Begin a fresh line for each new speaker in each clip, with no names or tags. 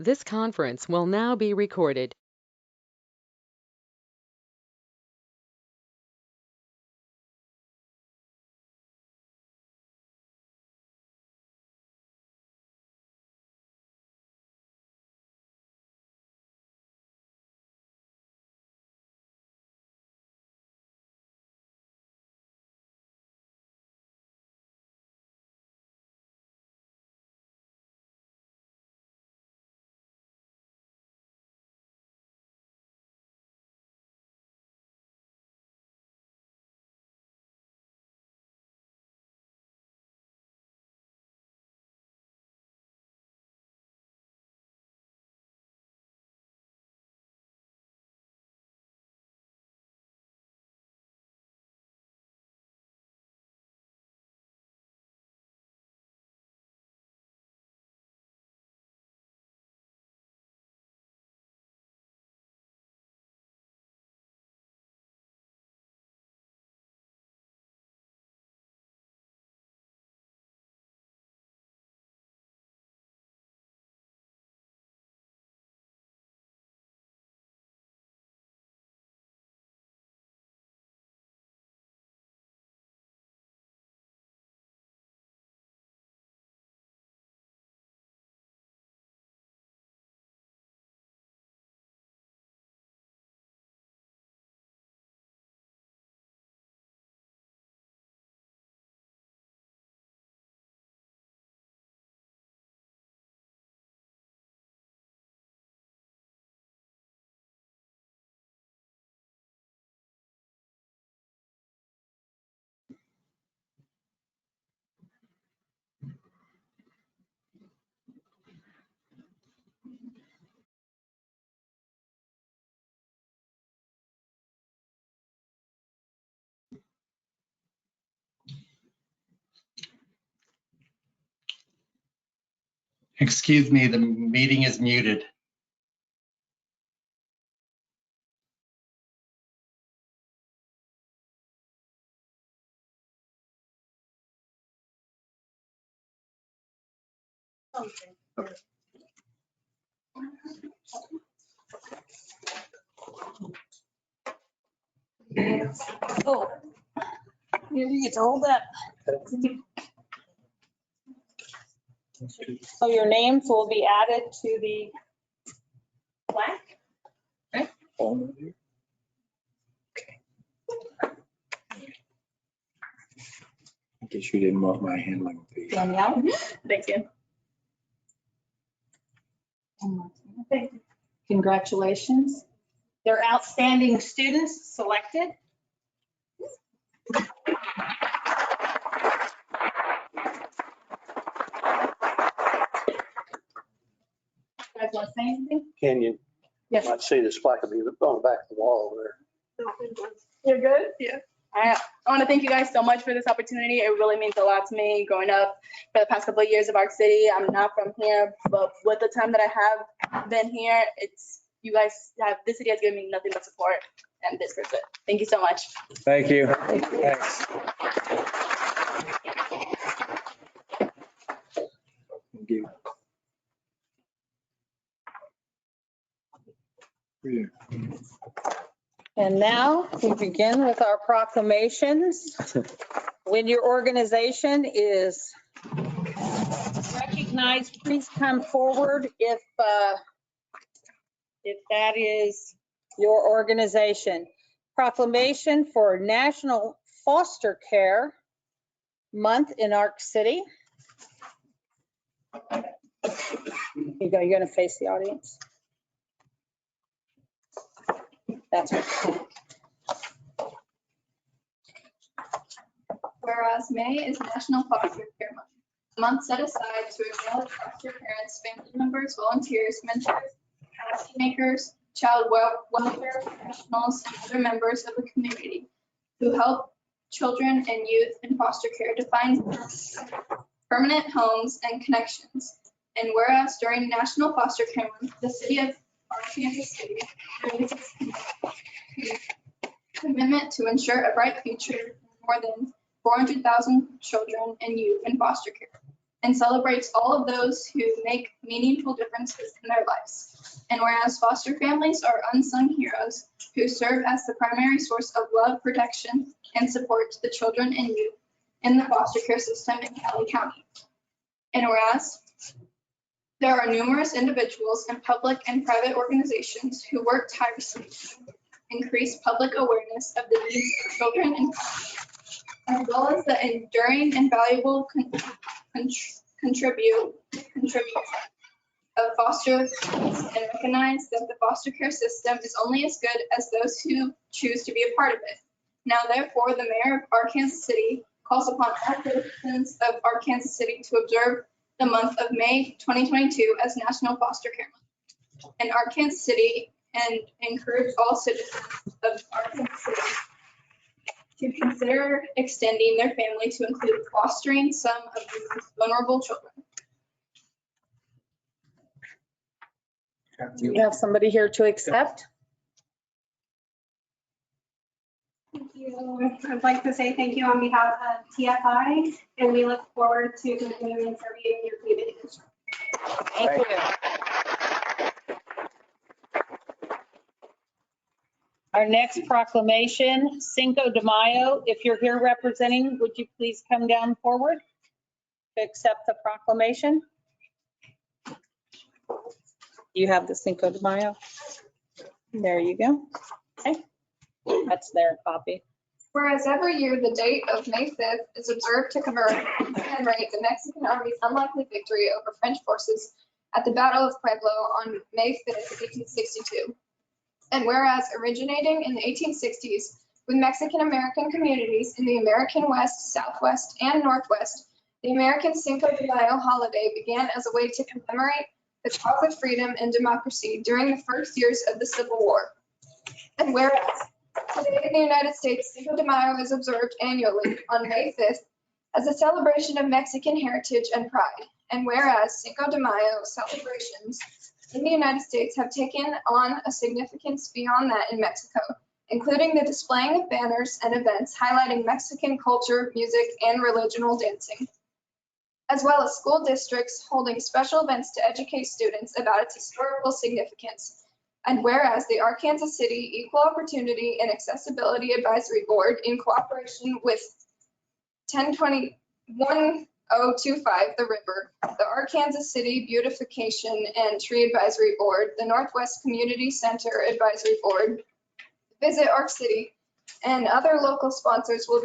This conference will now be recorded.
Excuse me, the meeting is muted.
Oh, you get to hold that. So your names will be added to the plaque.
In case you didn't want my handling.
Danielle.
Thank you.
Thank you. Congratulations. They're outstanding students selected. You guys want to say anything?
Can you,
Yes.
might see this plaque will be on the back of the wall over
You're good? Yeah. I want to thank you guys so much for this opportunity. It really means a lot to me growing up for the past couple of years of Arc City. I'm not from here, but with the time that I have been here, you guys have, this city has given me nothing but support, and this proves it. Thank you so much.
Thank you. Thanks. Thank you.
And now we begin with our proclamations. When your organization is recognized, please come forward if that is your organization. Proclamation for National Foster Care Month in Arc City. You go, you're gonna face the audience. That's right.
Whereas May is National Foster Care Month, a month set aside to acknowledge foster parents, family members, volunteers, mentors, policymakers, child welfare professionals, and other members of the community who help children and youth in foster care to find permanent homes and connections. And whereas during National Foster Care Month, the city of Kansas City releases commitment to ensure a bright future for more than 400,000 children and youth in foster care. and celebrates all of those who make meaningful differences in their lives. And whereas foster families are unsung heroes who serve as the primary source of love, protection, and support to the children and youth in the foster care system in Cali County. And whereas there are numerous individuals and public and private organizations who work tirelessly to increase public awareness of the needs of children and families, as well as the enduring and valuable contribute of foster families, and recognize that the foster care system is only as good as those who choose to be a part of it. Now, therefore, the mayor of Arkansas City calls upon all citizens of Arkansas City to observe the month of May 2022 as National Foster Care Month in Arkansas City, and encourage all citizens of Arkansas City to consider extending their family to include fostering some of the most vulnerable children.
Do you have somebody here to accept?
Thank you. I'd like to say thank you on behalf of TFI, and we look forward to continuing serving your community.
Thank you. Our next proclamation, Cinco de Mayo. If you're here representing, would you please come down forward to accept the proclamation? You have the Cinco de Mayo. There you go. Okay. That's their copy.
Whereas every year, the date of May 5th is observed to commemorate the Mexican Army's unlikely victory over French forces at the Battle of Pueblo on May 5th, 1862. And whereas originating in the 1860s with Mexican-American communities in the American West, Southwest, and Northwest, the American Cinco de Mayo holiday began as a way to commemorate the cause of freedom and democracy during the first years of the Civil War. And whereas today in the United States, Cinco de Mayo is observed annually on May 5th as a celebration of Mexican heritage and pride. And whereas Cinco de Mayo celebrations in the United States have taken on a significance beyond that in Mexico, including the displaying of banners and events highlighting Mexican culture, music, and religional dancing, as well as school districts holding special events to educate students about its historical significance. And whereas the Arkansas City Equal Opportunity and Accessibility Advisory Board, in cooperation with 1025 The River, the Arkansas City Beautification and Tree Advisory Board, the Northwest Community Center Advisory Board, Visit Ark City, and other local sponsors will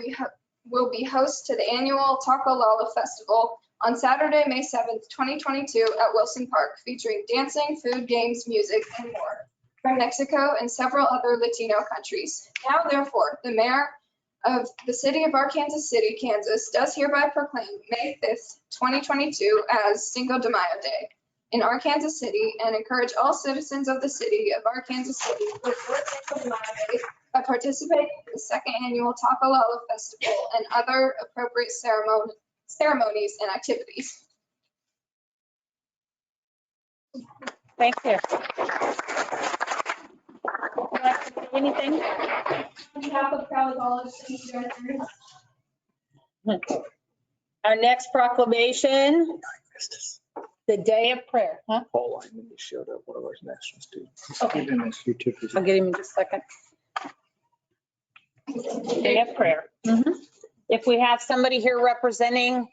be hosts to the annual Taco Lala Festival on Saturday, May 7th, 2022 at Wilson Park, featuring dancing, food, games, music, and more from Mexico and several other Latino countries. Now, therefore, the mayor of the city of Arkansas City, Kansas, does hereby proclaim May 5th, 2022 as Cinco de Mayo Day in Arkansas City, and encourage all citizens of the city of Arkansas City to observe Cinco de Mayo Day by participating in the second annual Taco Lala Festival and other appropriate ceremonies and activities.
Thank you. Would you like to say anything?
On behalf of Cali College, thank you guys very much.
Our next proclamation, the day of prayer. Huh?
Paul Lyman just showed up, one of our national students.
Okay.
Give him his certificate.
I'll get him in just a second. Day of prayer. If we have somebody here representing,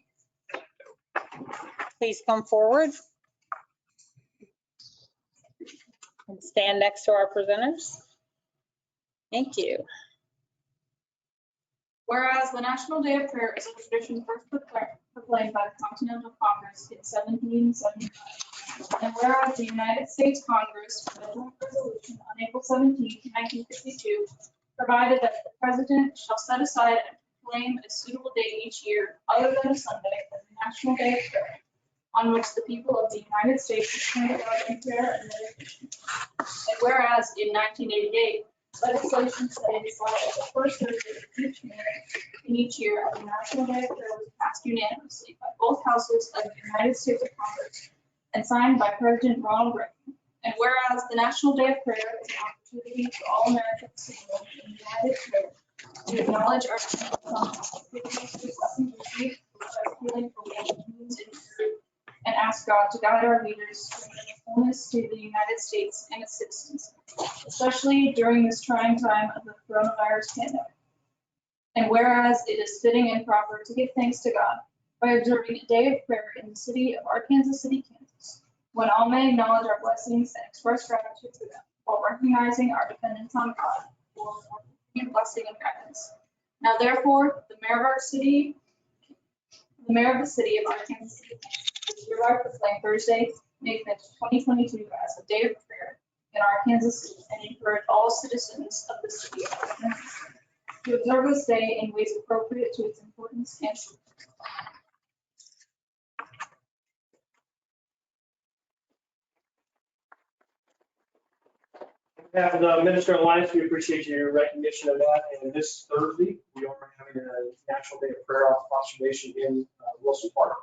please come forward and stand next to our presenters. Thank you.
Whereas the National Day of Prayer is a tradition first proclaimed by the Continental Congress in 1775. And whereas the United States Congress, by a joint resolution on April 17, 1952, provided that the President shall set aside and proclaim a suitable date each year, other than a Sunday, as the National Day of Prayer, on which the people of the United States turn to God in prayer and meditation. And whereas in 1988, legislation setting aside the first Thursday in each year of the National Day of Prayer was passed unanimously by both houses of the United States of Congress and signed by President Ronald Reagan. And whereas the National Day of Prayer is an opportunity for all Americans to join in united prayer to acknowledge our activities, blessings received, healing for what it means in
and ask God to guide our leaders to bring fullness to the United States and its citizens, especially during this trying time of the coronavirus pandemic. And whereas it is fitting and proper to give thanks to God by observing a day of prayer in the city of Arkansas City, Kansas, when all may acknowledge our blessings and express gratitude for them, while recognizing our dependence on God for continued blessing and guidance. Now therefore, the mayor of the city of Arkansas City is hereby proclaim Thursday, May 5th, 2022 as a day of prayer in Arkansas City, and encourage all citizens of the city of Arkansas City to observe this day in ways appropriate to its importance and truth.
On behalf of the Minister Alliance, we appreciate your recognition of that. And this Thursday, we are having a National Day of Prayer Observation in Wilson Park.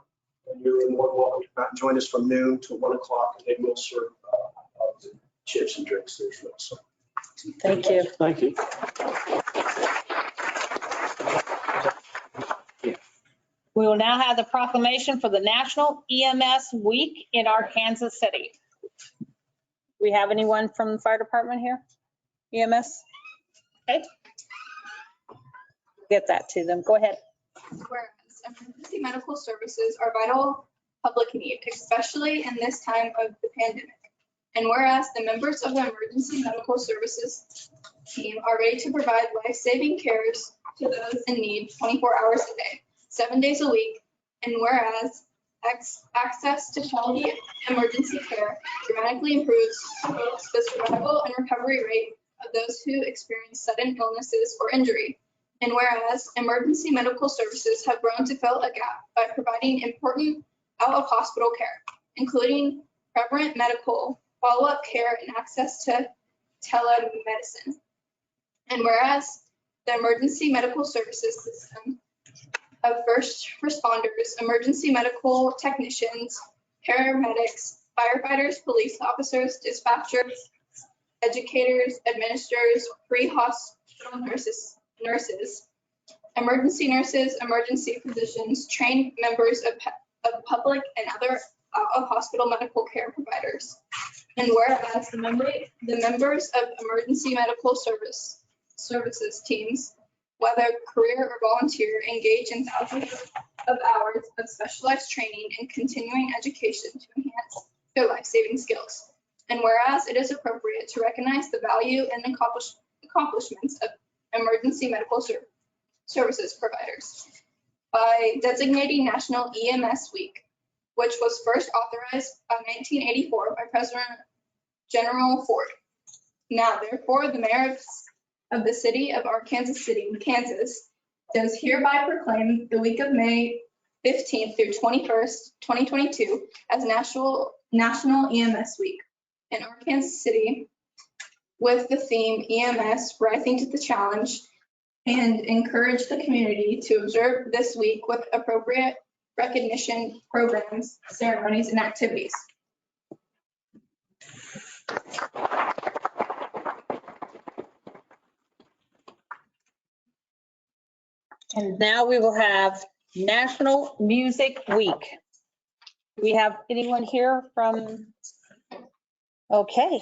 And you're more than welcome to come out and join us from noon to 1 o'clock, and they will serve chips and drinks there as well. So,
Thank you.
Thank you.
We will now have the proclamation for the National EMS Week in Arkansas City. We have anyone from the fire department here? EMS? Okay. Get that to them. Go ahead.
Whereas emergency medical services are vital public need, especially in this time of the pandemic. And whereas the members of the emergency medical services team are ready to provide life-saving cares to those in need 24 hours a day, 7 days a week. And whereas access to quality emergency care dramatically improves both the survival and recovery rate of those who experience sudden illnesses or injury. And whereas emergency medical services have grown to fill a gap by providing important out-of-hospital care, including prevalent medical follow-up care and access to telemedicine. And whereas the emergency medical services system of first responders, emergency medical technicians, paramedics, firefighters, police officers, dispatchers, educators, administrators, pre-hospital nurses, emergency nurses, emergency physicians, trained members of public and other hospital medical care providers. And whereas the members of emergency medical services teams, whether career or volunteer, engage in thousands of hours of specialized training and continuing education to enhance their life-saving skills. And whereas it is appropriate to recognize the value and accomplishments of emergency medical services providers by designating National EMS Week, which was first authorized by 1984 by President General Ford. Now, therefore, the mayor of the city of Arkansas City, Kansas, does hereby proclaim the week of May 15th through 21st, 2022 as National EMS Week in Arkansas City, with the theme EMS Rising to the Challenge, and encourage the community to observe this week with appropriate recognition programs, ceremonies, and activities.
And now we will have National Music Week. Do we have anyone here from? Okay.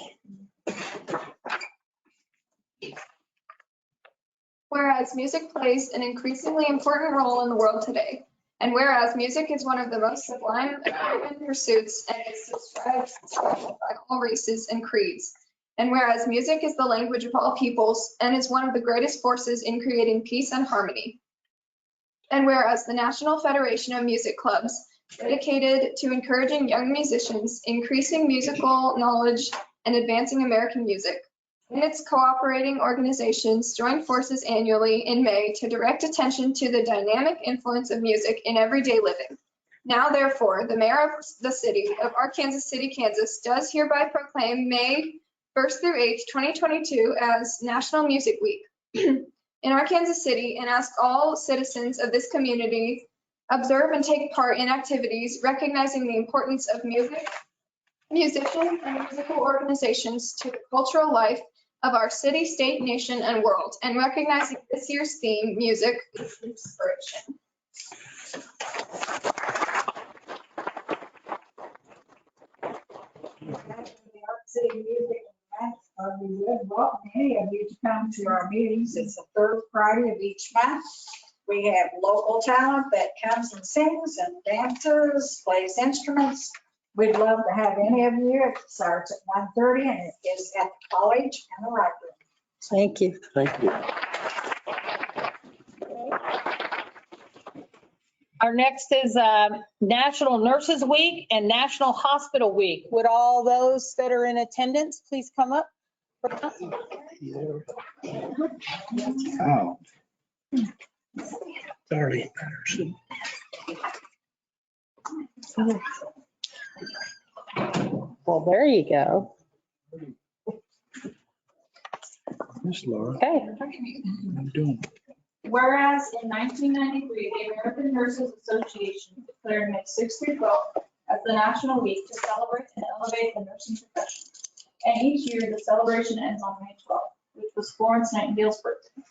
Whereas music plays an increasingly important role in the world today, and whereas music is one of the most sublime of human pursuits and is subscribed to by all races and creeds, and whereas music is the language of all peoples and is one of the greatest forces in creating peace and harmony, and whereas the National Federation of Music Clubs, dedicated to encouraging young musicians, increasing musical knowledge, and advancing American music, and its cooperating organizations join forces annually in May to direct attention to the dynamic influence of music in everyday living. Now, therefore, the mayor of the city of Arkansas City, Kansas, does hereby proclaim May 1st through 8th, 2022 as National Music Week in Arkansas City, and ask all citizens of this community observe and take part in activities recognizing the importance of music, musicians, and musical organizations to the cultural life of our city, state, nation, and world, and recognizing this year's theme, music is inspiration.
city music and dance, we would welcome any of you to come to our meetings. It's the third Friday of each month. We have local talent that comes and sings and dances, plays instruments. We'd love to have any of you. It starts at 1:30 and it is at the college and the library.
Thank you.
Thank you.
Our next is National Nurses Week and National Hospital Week. Would all those that are in attendance please come up?
Wow. Darlene Patterson.
Well, there you go.
Miss Laura,
Okay.
how you doing?
Whereas in 1993, the American Nurses Association declared May 6th through 12th as the National Week to celebrate and elevate the nursing profession. And each year, the celebration ends on May 12th, which was Florence Nightingale's birthday.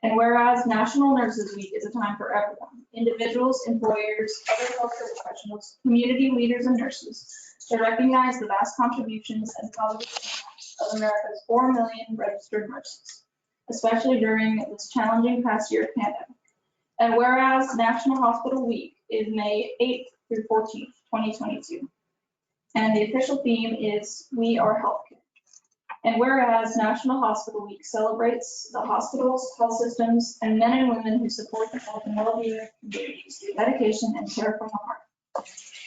And whereas National Nurses Week is a time for everyone, individuals, employers, other healthcare professionals, community leaders, and nurses, to recognize the vast contributions and positive impacts of America's 4 million registered nurses, especially during this challenging past year of pandemic. And whereas National Hospital Week is May 8th through 14th, 2022. And the official theme is We Are Healthcare. And whereas National Hospital Week celebrates the hospitals, health systems, and men and women who support the health and well-being of communities through dedication and care from the heart.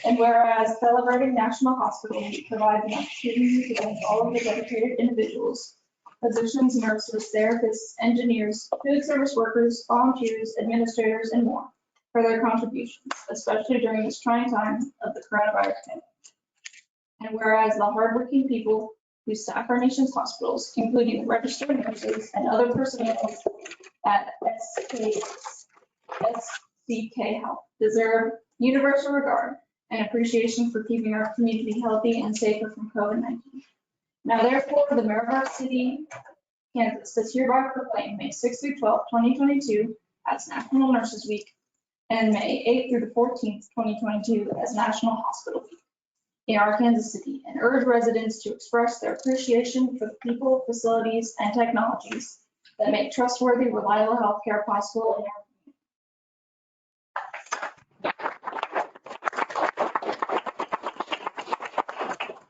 And whereas celebrating National Hospital Week provides an opportunity to thank all of the dedicated individuals, physicians, nurses, therapists, engineers, food service workers, volunteers, administrators, and more for their contributions, especially during this trying time of the coronavirus pandemic. And whereas the hardworking people who staff our nation's hospitals, including registered nurses and other personnel at SCK Health, deserve universal regard and appreciation for keeping our community healthy and safer from COVID-19. Now therefore, the mayor of our city, Kansas, does hereby proclaim May 6th through 12th, 2022 as National Nurses Week and May 8th through the 14th, 2022 as National Hospital Week in our Kansas City, and urge residents to express their appreciation for the people, facilities, and technologies that make trustworthy, reliable healthcare possible in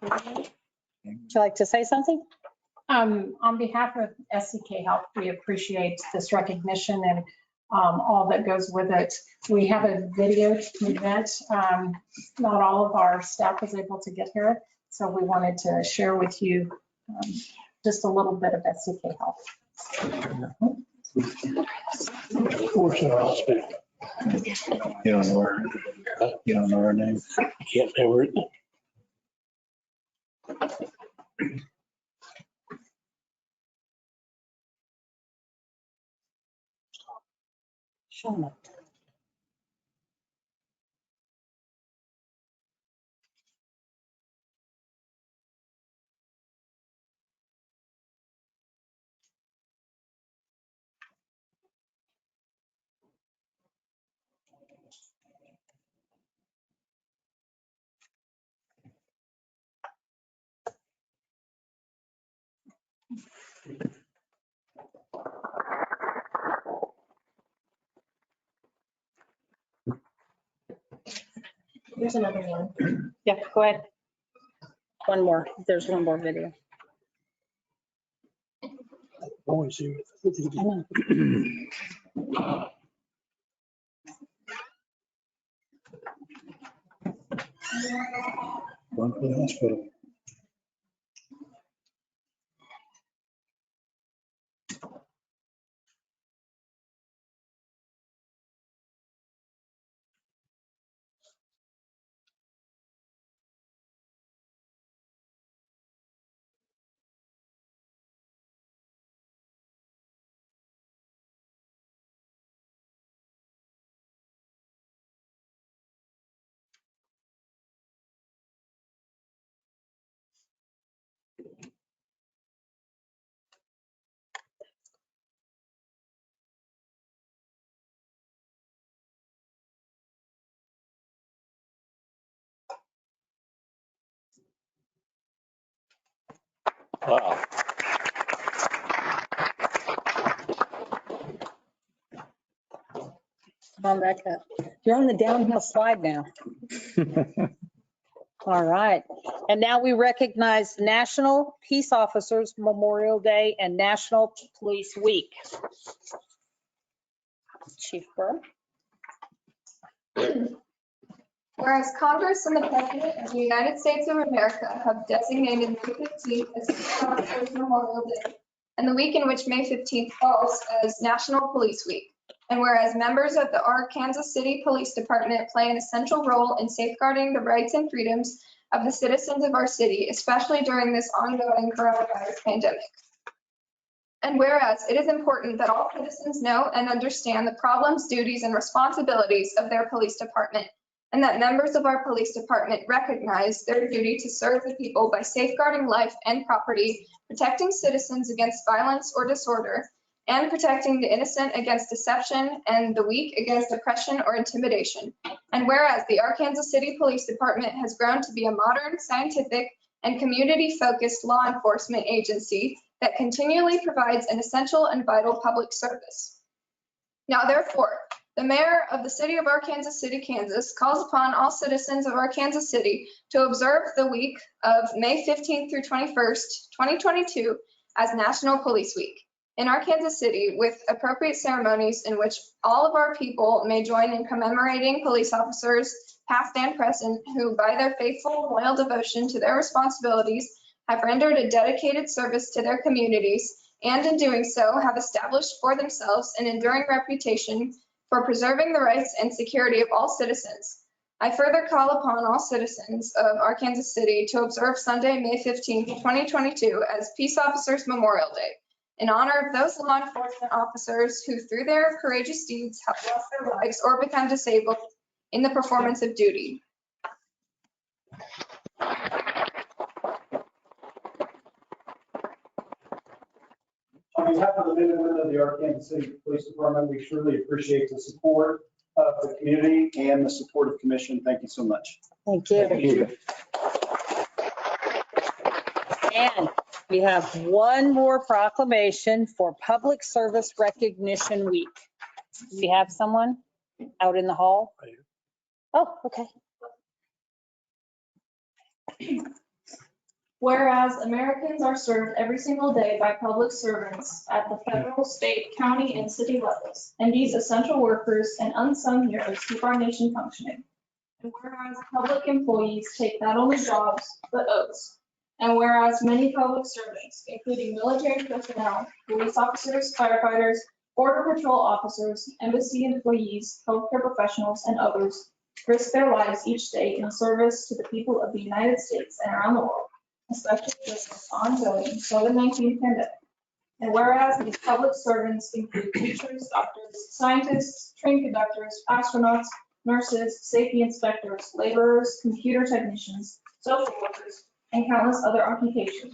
our community.
Would you like to say something?
On behalf of SCK Health, we appreciate this recognition and all that goes with it. We have a video event. Not all of our staff was able to get here, so we wanted to share with you just a little bit of SCK Health.
You don't know her. You don't know her name. Can't remember it.
There's another one.
Yeah, go ahead. One more. There's one more video.
Always here.
I know.
One for the hospital. Wow.
Come on back up. You're on the downhill slide now. All right. And now we recognize National Peace Officers Memorial Day and National Police Week. Chief Burr.
Whereas Congress and the President of the United States of America have designated May 15th as Peace Officers Memorial Day, and the week in which May 15th falls as National Police Week. And whereas members of the Arkansas City Police Department play an essential role in safeguarding the rights and freedoms of the citizens of our city, especially during this ongoing coronavirus pandemic. And whereas it is important that all citizens know and understand the problems, duties, and responsibilities of their police department, and that members of our police department recognize their duty to serve the people by safeguarding life and property, protecting citizens against violence or disorder, and protecting the innocent against deception and the weak against oppression or intimidation. And whereas the Arkansas City Police Department has grown to be a modern, scientific, and community-focused law enforcement agency that continually provides an essential and vital public service. Now, therefore, the mayor of the city of Arkansas City, Kansas, calls upon all citizens of Arkansas City to observe the week of May 15th through 21st, 2022 as National Police Week in Arkansas City, with appropriate ceremonies in which all of our people may join in commemorating police officers, past and present, who by their faithful, loyal devotion to their responsibilities have rendered a dedicated service to their communities, and in doing so have established for themselves an enduring reputation for preserving the rights and security of all citizens. I further call upon all citizens of Arkansas City to observe Sunday, May 15th, 2022 as Peace Officers Memorial Day, in honor of those law enforcement officers who, through their courageous deeds, have lost their lives or become disabled in the performance of duty.
On behalf of the men and women of the Arkansas City Police Department, we truly appreciate the support of the community and the support of commission. Thank you so much.
Thank you.
Thank you.
And we have one more proclamation for Public Service Recognition Week. Do we have someone out in the hall? Oh, okay.
Whereas Americans are served every single day by public servants at the federal, state, county, and city levels, and these essential workers and unsung heroes keep our nation functioning. And whereas public employees take not only jobs, but oaths. And whereas many public servants, including military personnel, police officers, firefighters, border patrol officers, embassy employees, healthcare professionals, and others, risk their lives each day in service to the people of the United States and around the world, especially during this ongoing COVID-19 pandemic. And whereas these public servants include teachers, doctors, scientists, train conductors, astronauts, nurses, safety inspectors, laborers, computer technicians, social workers, and countless other occupations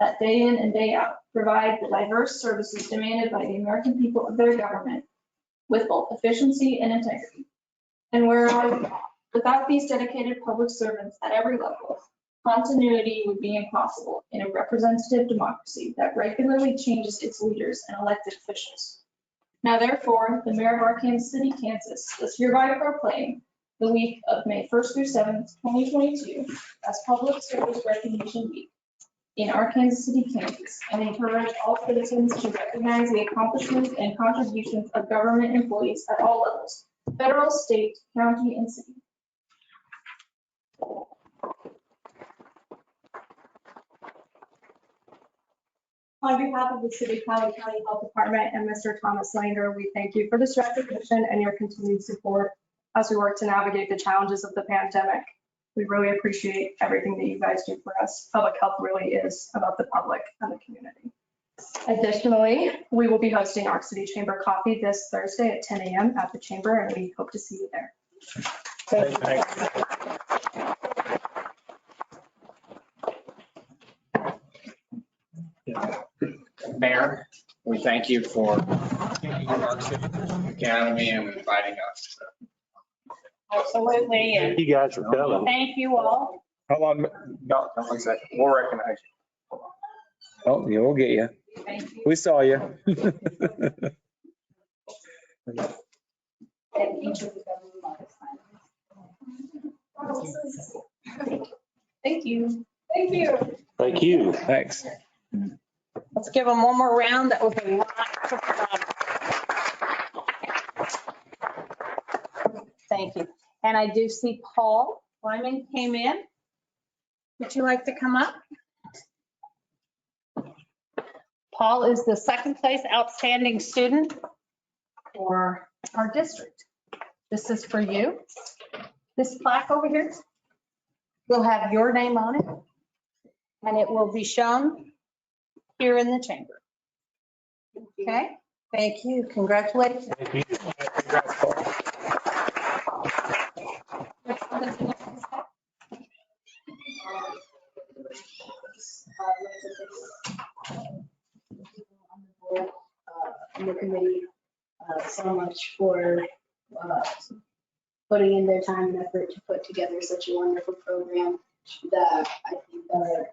that day in and day out provide the diverse services demanded by the American people of their government with both efficiency and integrity. And whereas without these dedicated public servants at every level, continuity would be impossible in a representative democracy that regularly changes its leaders and elected officials. Now, therefore, the mayor of Arkansas City, Kansas, does hereby proclaim the week of May 1st through 7th, 2022 as Public Service Recognition Week in Arkansas City, Kansas, and encourage all citizens to recognize the accomplishments and contributions of government employees at all levels, federal, state, county, and city.
On behalf of the City County Health Department and Mr. Thomas Langer, we thank you for this recognition and your continued support as we work to navigate the challenges of the pandemic. We really appreciate everything that you guys do for us. Public health really is about the public and the community. Additionally, we will be hosting Ark City Chamber Coffee this Thursday at 10 a.m. at the Chamber, and we hope to see you there. Thank
you. Mayor, we thank you for Ark City Academy and inviting us.
Absolutely. And
You guys for coming.
thank you all.
Hold on, no, one second. We'll recognize you.
Oh, yeah, we'll get you.
Thank you.
We saw you.
And each of the government office. Thank you. Thank you.
Thank you.
Thanks.
Let's give them one more round. That was a lot. Thank you. And I do see Paul Lyman came in. Would you like to come up? Paul is the second place outstanding student for our district. This is for you. This plaque over here will have your name on it, and it will be shown here in the chamber. Okay, thank you. Congratulations.
Thank you.
Congrats, Paul.
And the committee so much for putting in their time and effort to put together such a wonderful program that I think our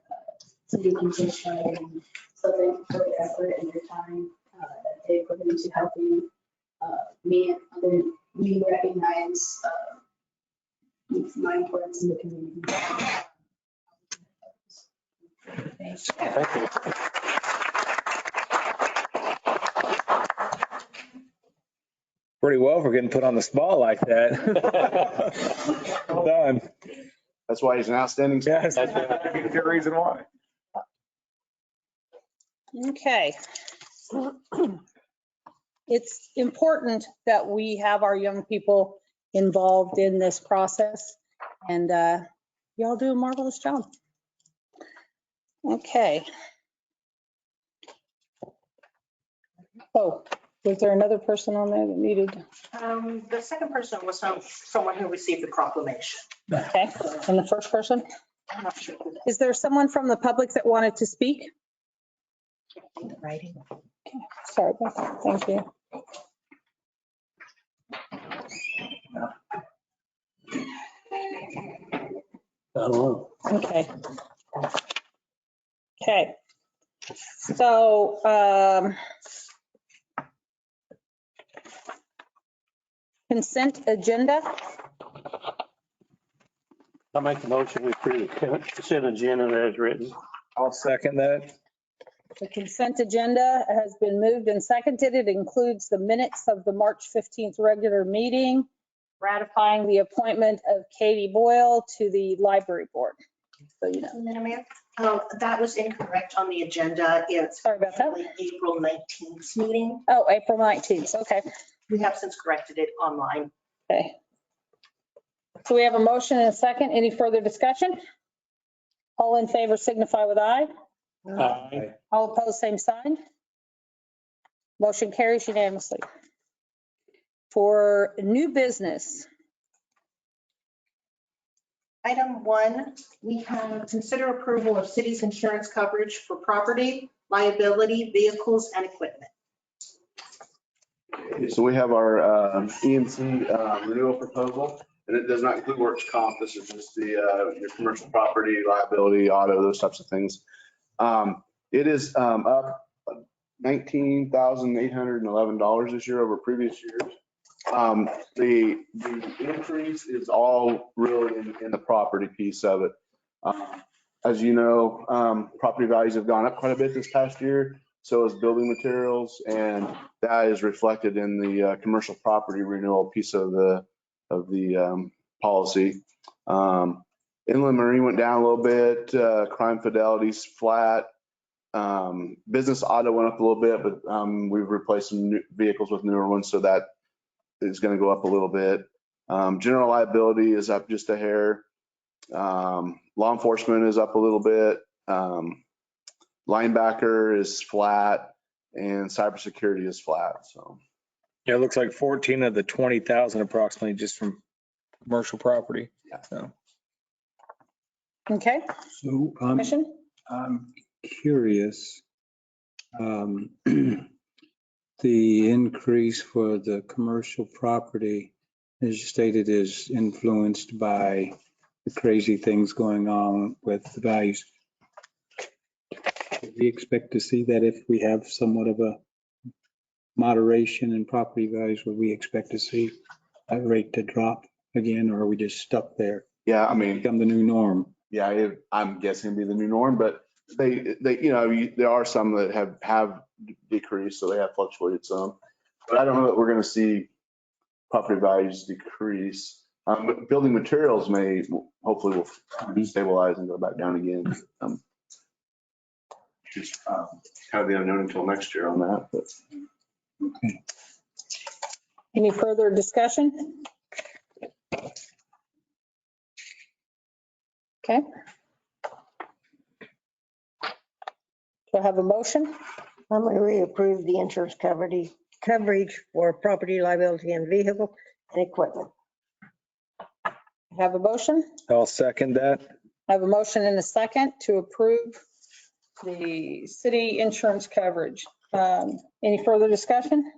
city can take pride in. So thank you for the effort and your time that they put into helping me and other me recognize my importance in the community.
Thank you.
Pretty well for getting put on the spot like that. Well done.
That's why he's an outstanding.
Yes, that's a good reason why.
Okay. It's important that we have our young people involved in this process, and y'all do a marvelous job. Okay. Oh, was there another person on there that needed?
The second person was someone who received the proclamation.
Okay, and the first person?
I'm not sure who that
Is there someone from the public that wanted to speak?
is. Writing.
Sorry about that. Thank you.
I don't know.
Okay. Okay. So, consent agenda.
I'll make the motion we approve the consent agenda as written.
I'll second that.
The consent agenda has been moved and seconded. It includes the minutes of the March 15th regular meeting, ratifying the appointment of Katie Boyle to the library board. So, you know.
Madam Mayor, that was incorrect on the agenda. It's
Sorry about that.
April 19th meeting.
Oh, April 19th. Okay.
We have since corrected it online.
Okay. So we have a motion and a second. Any further discussion? All in favor signify with aye.
Aye.
All opposed, same sign. Motion carries unanimously. For new business,
Item 1, we have consider approval of city's insurance coverage for property, liability, vehicles, and equipment.
So we have our EMC renewal proposal, and it does not include works comp. This is just the your commercial property, liability, auto, those types of things. It is up $19,811 this year over previous years. The increase is all really in the property piece of it. As you know, property values have gone up quite a bit this past year. So is building materials, and that is reflected in the commercial property renewal piece of the policy. Inland marine went down a little bit. Crime fidelity's flat. Business auto went up a little bit, but we've replaced some new vehicles with newer ones, so that is going to go up a little bit. General liability is up just a hair. Law enforcement is up a little bit. Linebacker is flat, and cybersecurity is flat. So
Yeah, it looks like 14 of the 20,000 approximately just from commercial property. So.
okay,
So
commission?
I'm curious. The increase for the commercial property, as stated, is influenced by the crazy things going on with the values. Have we expect to see that if we have somewhat of a moderation in property values, would we expect to see that rate to drop again, or are we just stuck there?
Yeah, I mean,
Become the new norm?
yeah, I'm guessing it'd be the new norm, but they, there are some that have decreased, so they have fluctuated some. But I don't know that we're going to see property values decrease. But building materials hopefully will stabilize and go back down again. Just kind of the unknown until next year on that, but.
Okay.
Any further discussion? Okay. Do I have a motion?
I'm going to reapprove the insurance coverage for property liability and vehicle and equipment.
Have a motion?
I'll second that.
I have a motion and a second to approve the city insurance coverage. Any further discussion?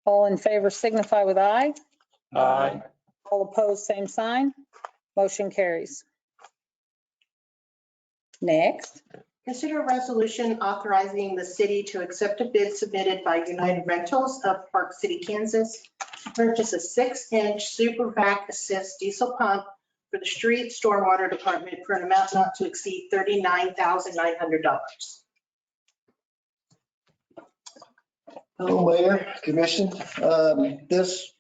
All in favor signify with aye.
Aye.
All opposed, same sign. Motion carries. Next.
Consider a resolution authorizing the city to accept a bid submitted by United Rentals of Park City, Kansas to purchase a 6-inch Super Vac Assist diesel pump for the street stormwater department for an amount not to exceed $39,900.
Hello, Mayor, Commission. This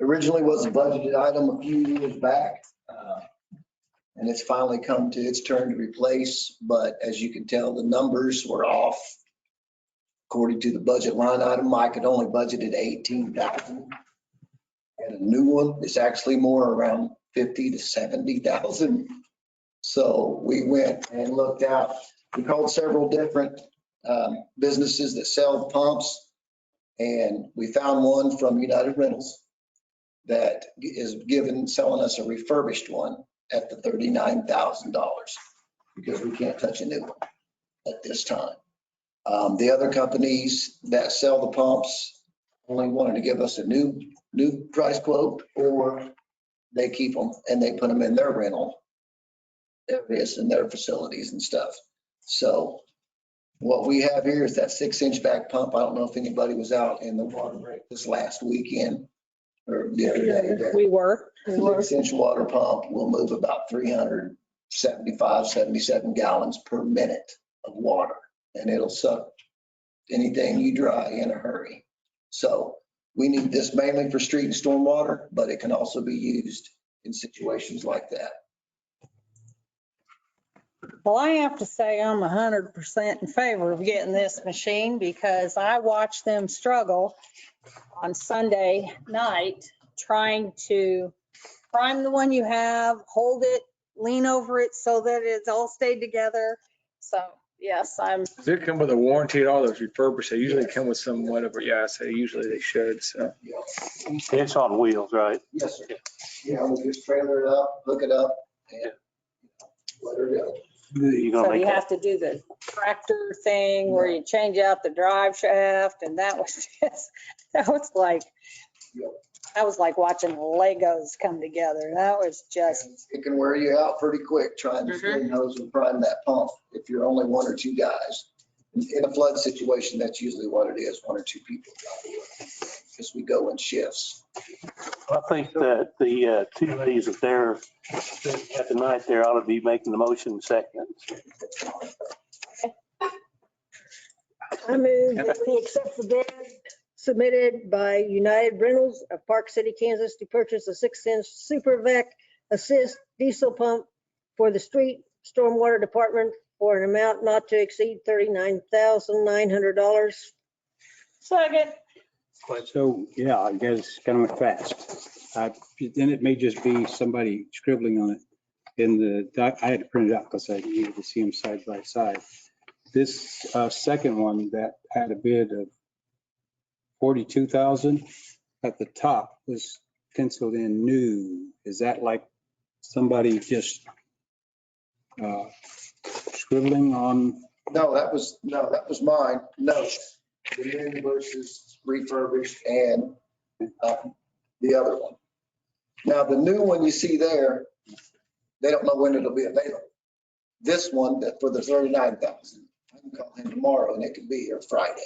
originally was a budgeted item a few years back. And it's finally come to its turn to replace, but as you can tell, the numbers were off. According to the budget line item, Mike had only budgeted 18,000. And a new one is actually more around 50 to 70,000. So we went and looked out. We called several different businesses that sell pumps, and we found one from United Rentals that is selling us a refurbished one at the $39,000 because we can't touch a new one at this time. The other companies that sell the pumps only wanted to give us a new price quote, or they keep them and they put them in their rental areas in their facilities and stuff. So what we have here is that 6-inch back pump. I don't know if anybody was out in the water break this last weekend or the other day.
We were.
6-inch water pump will move about 375, 77 gallons per minute of water, and it'll suck anything you dry in a hurry. So we need this mainly for street and storm water, but it can also be used in situations like that.
Well, I have to say I'm 100% in favor of getting this machine because I watched them struggle on Sunday night trying to prime the one you have, hold it, lean over it so that it's all stayed together. So yes,
Does it come with a warranty at all? Those refurbished, they usually come with some whatever. Yeah, so usually they should. So
It's on wheels, right?
Yes, sir. Yeah, we'll just trailer it up, hook it up, and let her go.
So you have to do the tractor thing where you change out the drive shaft, and that was like watching Legos come together. That was just.
It can wear you out pretty quick trying to spin hose and prime that pump if you're only one or two guys. In a flood situation, that's usually what it is, one or two people. Because we go in shifts.
I think that the two ladies up there at the night there ought to be making the motion second.
I move that we accept the bid submitted by United Rentals of Park City, Kansas to purchase a 6-inch Super Vac Assist diesel pump for the street stormwater department for an amount not to exceed $39,900.
Second.
So, yeah, I guess it's kind of went fast. Then it may just be somebody scribbling on it. I had to print it out because I needed to see them side by side. This second one that had a bid of 42,000 at the top was penciled in new. Is that like somebody just scribbling on?
No, that was mine. No, the new versus refurbished and the other one. Now, the new one you see there, they don't know when it'll be available. This one that for the 39,000, I can can call him tomorrow and it could be here Friday.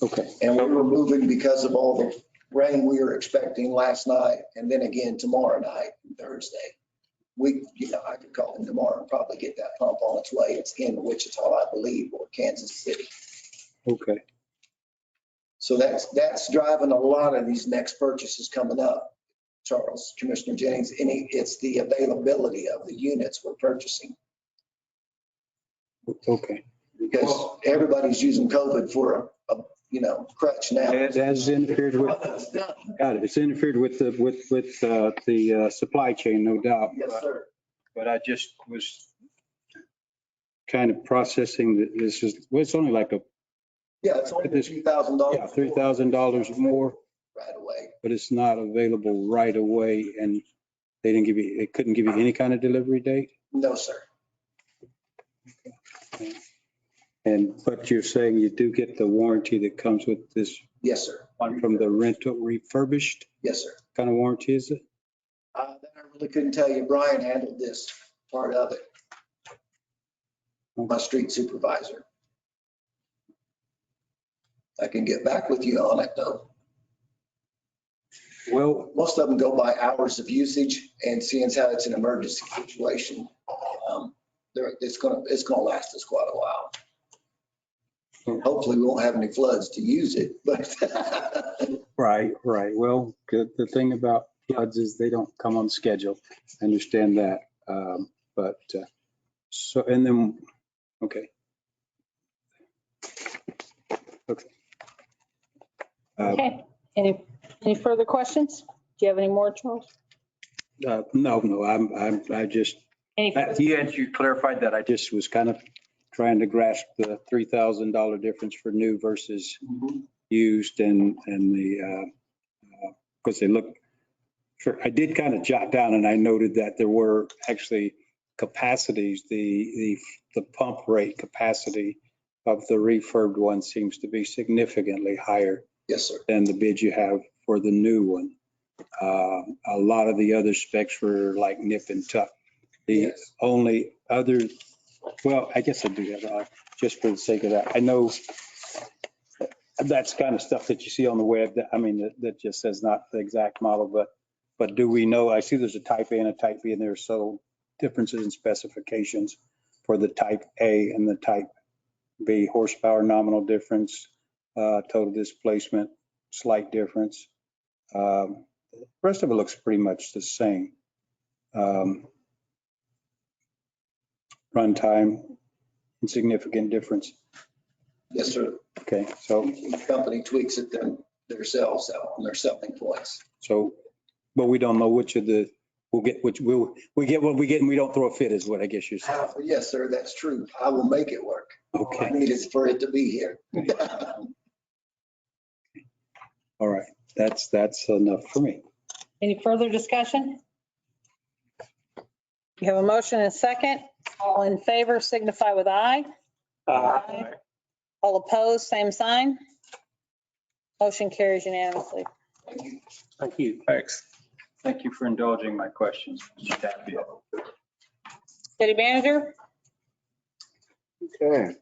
Okay.
And we were moving because of all the rain we were expecting last night and then again tomorrow night, Thursday. I could call him tomorrow and probably get that pump on its way. It's in Wichita, I believe, or Kansas City.
Okay.
So that's driving a lot of these next purchases coming up. Charles, Commissioner Jennings, it's the availability of the units we're purchasing.
Okay.
Because everybody's using COVID for a crutch now.
It has interfered with, got it. It's interfered with the supply chain, no doubt.
Yes, sir.
But I just was kind of processing that this is, well, it's only like
it's only $3,000.
Yeah, $3,000 more.
Right away.
But it's not available right away, and they couldn't give you any kind of delivery date?
No, sir.
But you're saying you do get the warranty that comes with this?
Yes, sir.
One from the rental refurbished?
Yes, sir.
What kind of warranty is it?
That I really couldn't tell you. Brian handled this part of it. My street supervisor. I can get back with you on it though.
Well,
most of them go by hours of usage, and seeing as how it's an emergency situation, it's gonna last us quite a while. And hopefully we won't have any floods to use it, but.
Right. Well, the thing about floods is they don't come on schedule. I understand that. Okay.
Okay. Any further questions? Do you have any more, Charles?
No, I just, you clarified that. I just was kind of trying to grasp the $3,000 difference for new versus used and because they look, I did kind of jot down and I noted that there were actually capacities, the pump rate capacity of the refurbed one seems to be significantly higher.
Yes, sir.
Than the bid you have for the new one. A lot of the other specs were like nip and tuck. The only other, well, I guess I do have, just for the sake of that. I know that's kind of stuff that you see on the web that just says not the exact model, but do we know, I see there's a type A and a type B in there, so differences in specifications for the type A and the type B, horsepower, nominal difference, total displacement, slight difference. The rest of it looks pretty much the same. Runtime, insignificant difference.
Yes, sir.
Okay, so.
Each company tweaks it themselves on their selling points.
So, but we don't know which of the, we get what we get and we don't throw a fit is what I guess you're saying.
Yes, sir, that's true. I will make it work.
Okay.
All I need is for it to be here.
All right, that's enough for me.
Any further discussion? You have a motion and a second. All in favor signify with aye. Aye. All opposed, same sign. Motion carries unanimously.
Thank you. Thanks. Thank you for indulging my questions.
City manager?
Okay.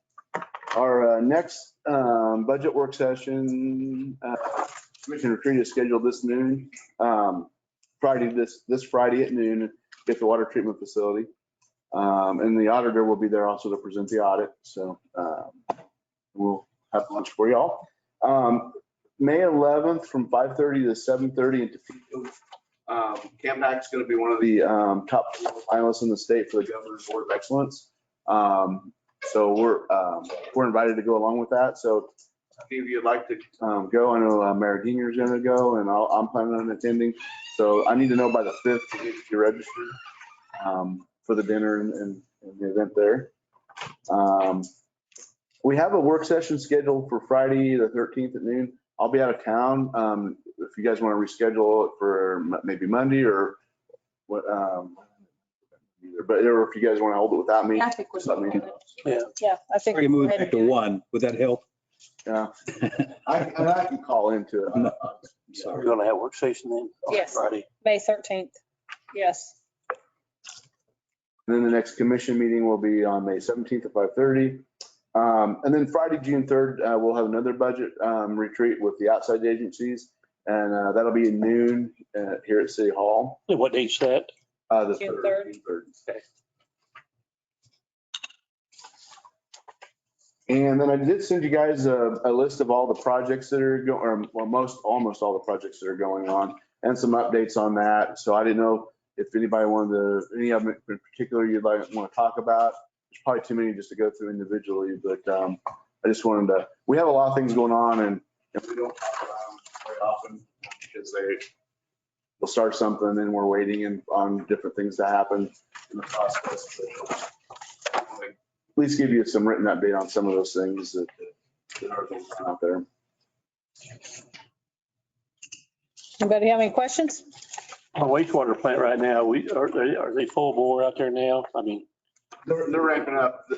Our next budget work session, Commission retreat is scheduled this noon, Friday, this Friday at noon at the water treatment facility. And the auditor will be there also to present the audit. So we'll have lunch for y'all. May 11th from 5:30 to 7:30 in Topeka. Campac is going to be one of the top finalists in the state for the Governor's Board of Excellence. So we're invited to go along with that. So if any of you would like to go, I know Mayor Gingers is going to go, and I'm planning on attending. So I need to know by the 5th to get you registered for the dinner and the event there. We have a work session scheduled for Friday, the 13th at noon. I'll be out of town. If you guys want to reschedule it for maybe Monday or what, but if you guys want to hold it without me,
I think
just let me know.
Yeah, I think.
We move back to 1. Would that help?
Yeah. I can call into it.
No.
We're going to have work session then on
Yes.
Friday.
May 13th. Yes.
And then the next commission meeting will be on May 17th at 5:30. And then Friday, June 3rd, we'll have another budget retreat with the outside agencies. And that'll be at noon here at City Hall.
What date's that?
The
June
3rd. June 3rd.
Okay.
And then I did send you guys a list of all the projects that are going, or well, almost all the projects that are going on, and some updates on that. So I didn't know if anybody wanted to, any of them in particular you'd want to talk about. There's probably too many just to go through individually, but I just wanted to, we have a lot of things going on, and we don't talk about them very often because they'll start something and then we're waiting on different things to happen in the process. But, at least give you some written update on some of those things that are going on out there.
Anybody have any questions?
Our wastewater plant right now, are they full bore out there now? I mean.
They're ramping up.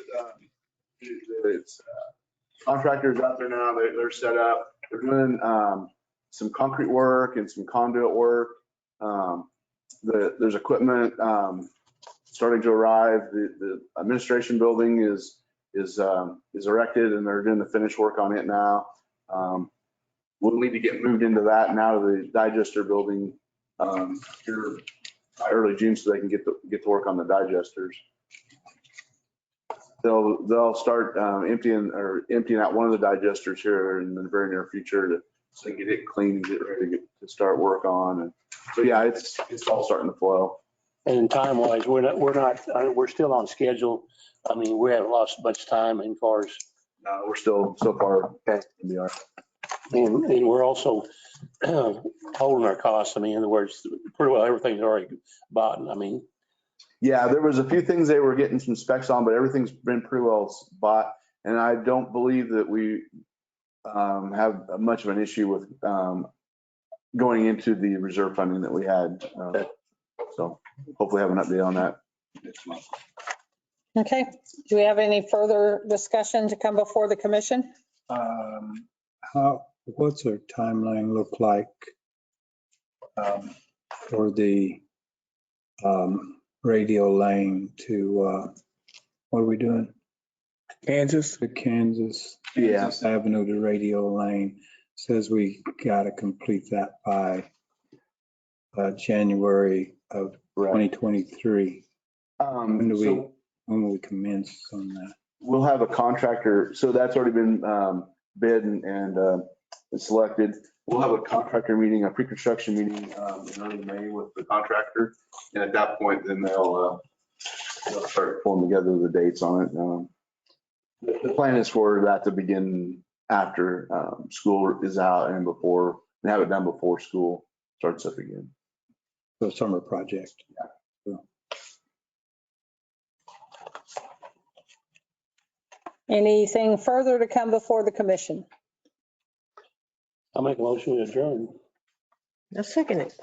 It's contractors out there now. They're set up. They're doing some concrete work and some conduit work. There's equipment starting to arrive. The administration building is erected, and they're doing the finish work on it now. We'll need to get moved into that and out of the digester building here by early June so they can get to work on the digesters. They'll start emptying out one of the digesters here in the very near future so they can get it clean and get ready to start work on. And so yeah, it's all starting to flow.
And time wise, we're still on schedule. I mean, we haven't lost much time as far as.
No, we're still so far. Okay.
And we're also holding our costs. I mean, in other words, pretty well everything's already bought. I mean.
Yeah, there was a few things they were getting some specs on, but everything's been pretty well bought. And I don't believe that we have much of an issue with going into the reserve funding that we had. So hopefully have an update on that next month.
Okay. Do we have any further discussion to come before the commission?
What's our timeline look like for the radio lane to, what are we doing?
Kansas?
To Kansas.
Yeah.
Kansas Avenue to radio lane. Says we got to complete that by January of 2023. When will we commence on that?
We'll have a contractor. So that's already been bid and selected. We'll have a contractor meeting, a pre-construction meeting in early May with the contractor. And at that point, then they'll start pulling together the dates on it. The plan is for that to begin after school is out and have it done before school starts up again.
So summer project.
Yeah.
Anything further to come before the commission?
I'll make a motion to adjourn.
I'll second it.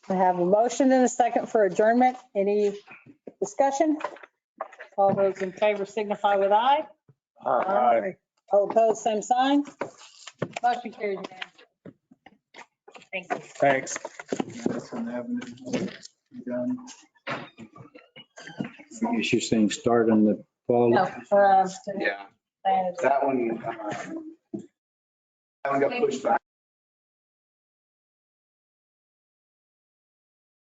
I have a motion and a second for adjournment. Any discussion? All those in favor signify with aye.
Aye.
All opposed, same sign. Motion carries unanimously. Thank you.
Thanks.
Madison Avenue, done. I guess you're saying start in the fall.
No,
Yeah. That one got pushed back.